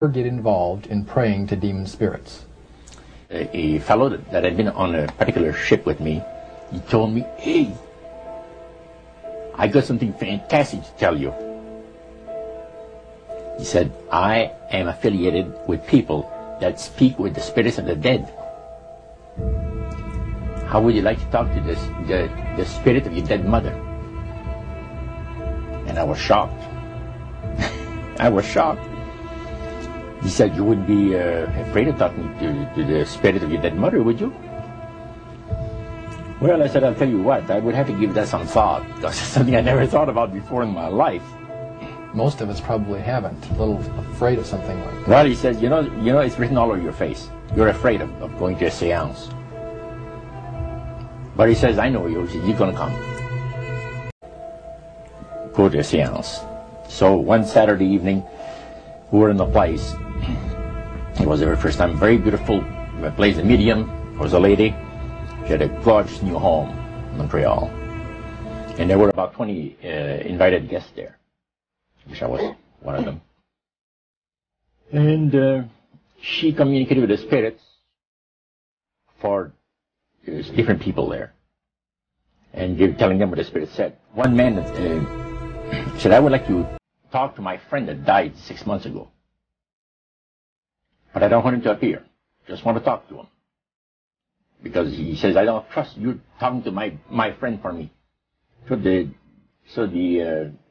get involved in praying to demon spirits? A fellow that had been on a particular ship with me, he told me, "Hey, I got something fantastic to tell you." He said, "I am affiliated with people that speak with the spirits of the dead. How would you like to talk to the spirit of your dead mother?" And I was shocked. I was shocked. He said, "You wouldn't be afraid of talking to the spirit of your dead mother, would you?" Well, I said, "I'll tell you what, I would have to give that some thought, because it's something I never thought about before in my life." Most of us probably haven't. A little afraid of something like that. Well, he says, you know, it's written all over your face. You're afraid of going to a seance. But he says, "I know you. You're going to come. Go to a seance." So one Saturday evening, we were in the place. It was the very first time. Very beautiful place. The medium was a lady. She had a gorgeous new home in Montreal. And there were about 20 invited guests there, which I was one of them. And she communicated with the spirits for different people there. And they were telling them what the spirit said. One man said, "I would like to talk to my friend that died 6 months ago. But I don't want him to appear. Just want to talk to him. Because he says, I don't trust you talking to my friend for me." So the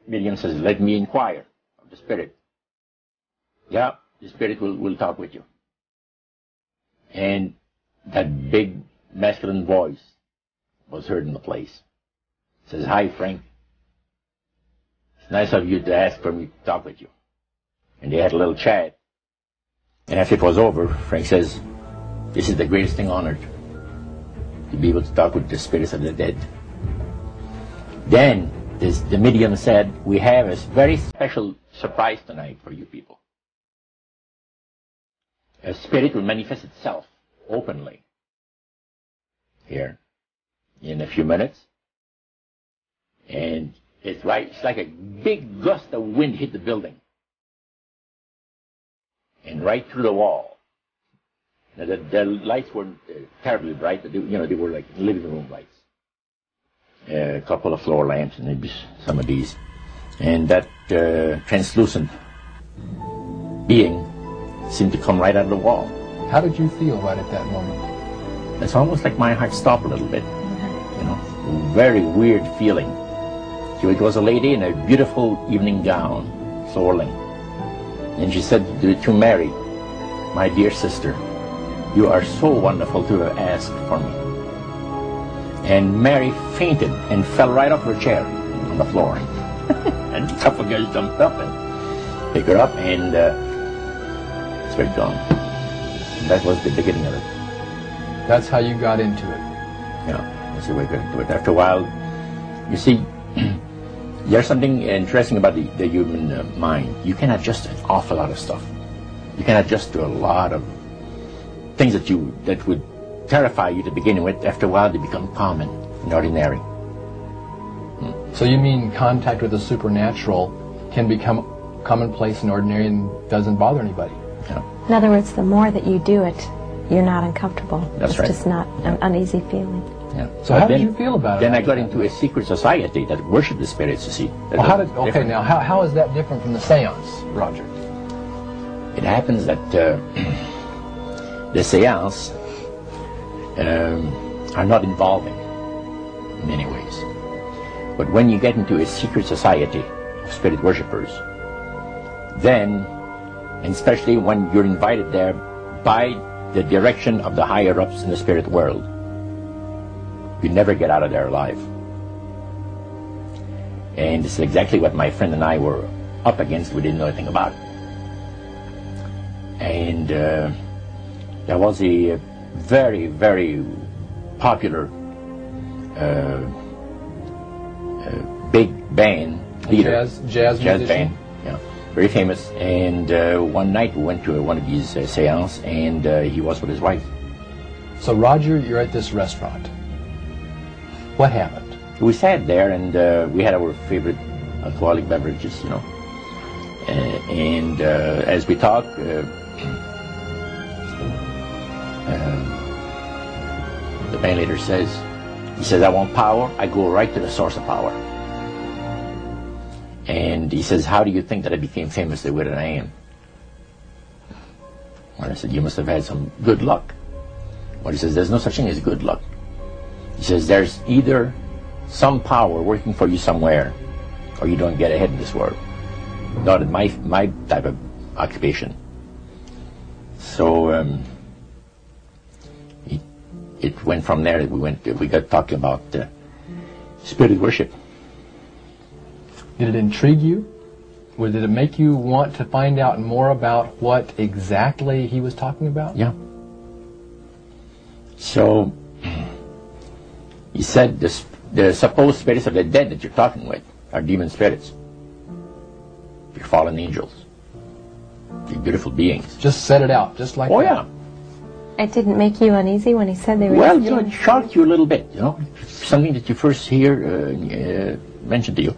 medium says, "Let me inquire of the spirit." "Yeah, the spirit will talk with you." And that big masculine voice was heard in the place. It says, "Hi, Frank. It's nice of you to ask for me to talk with you." And they had a little chat. And after it was over, Frank says, "This is the greatest thing on earth, to be able to talk with the spirits of the dead." Then the medium said, "We have a very special surprise tonight for you people. A spirit will manifest itself openly here in a few minutes. And it's like a big gust of wind hit the building. And right through the wall. Now the lights weren't terribly bright, but they were like living room lights. A couple of floor lamps and maybe some of these. And that translucent being seemed to come right out of the wall. How did you feel right at that moment? It's almost like my heart stopped a little bit. Very weird feeling. So it was a lady in a beautiful evening gown, swirling. And she said to Mary, "My dear sister, you are so wonderful to have asked for me." And Mary fainted and fell right off her chair on the floor. And a couple of guys jumped up and picked her up, and it's very gone. And that was the beginning of it. That's how you got into it. Yeah, that's the way I got into it. After a while, you see, there's something interesting about the human mind. You can adjust an awful lot of stuff. You can adjust to a lot of things that would terrify you to begin with. After a while, they become common and ordinary. So you mean contact with the supernatural can become commonplace and ordinary and doesn't bother anybody? Yeah. In other words, the more that you do it, you're not uncomfortable. That's right. It's just not an uneasy feeling. Yeah. So how did you feel about it? Then I got into a secret society that worshipped the spirits, you see. Now how is that different from the seance, Roger? It happens that the seance are not involving in many ways. But when you get into a secret society of spirit worshippers, then, and especially when you're invited there by the direction of the higher-ups in the spirit world, you never get out of there alive. And this is exactly what my friend and I were up against. We didn't know anything about it. And there was a very, very popular big band leader. Jazz musician? Band, yeah, very famous. And one night we went to one of these seances, and he was with his wife. So Roger, you're at this restaurant. What happened? We sat there, and we had our favorite alcoholic beverages, And as we talk, the band leader says, he says, I want power, I go right to the source of power. And he says, how do you think that I became famous the way that I am? Well, I said, you must have had some good luck. Well, he says, there's no such thing as good luck. He says, there's either some power working for you somewhere, or you don't get ahead in this world. Not in my type of occupation. So it went from there. We got talking about spirit worship. Did it intrigue you? Or did it make you want to find out more about what exactly he was talking about? Yeah. So he said the supposed spirits of the dead that you're talking with are demon spirits. You're fallen angels. You're beautiful beings. Just set it out, just like that. Oh, yeah. It didn't make you uneasy when he said they were... Well, it shocked you a little bit, something that you first hear mentioned to you.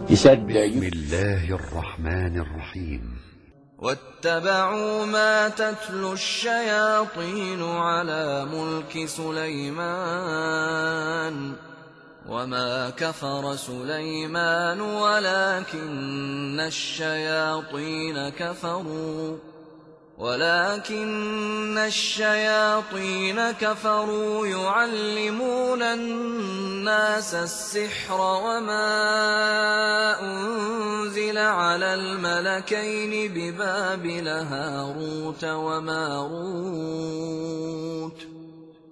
He said... بسم الله الرحمن الرحيم واتبعوا ما تتلو الشياطين على ملك سليمان وما كفر سليمان ولكن الشياطين كفروا يعلمون الناس السحر وما أنزل على الملكين ببابل هاروت وماروت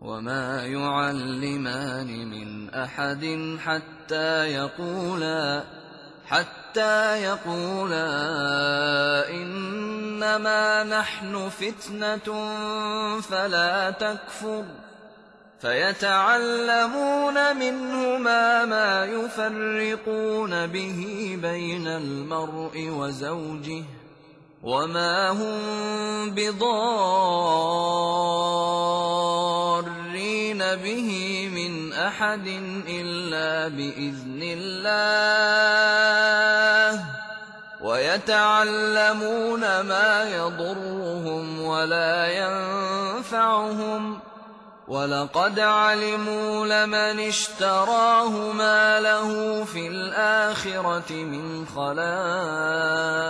وما يعلمان من أحد حتى يقولا إنما نحن فتنة فلا تكفر فيتعلمون منهما ما يفرقون به بين المرء وزوجه وما هم بضارين به من أحد إلا بإذن الله ويتعلمون ما يضرهم ولا ينفعهم ولقد علموا لمن اشتراه ما له في الآخرة من خلاق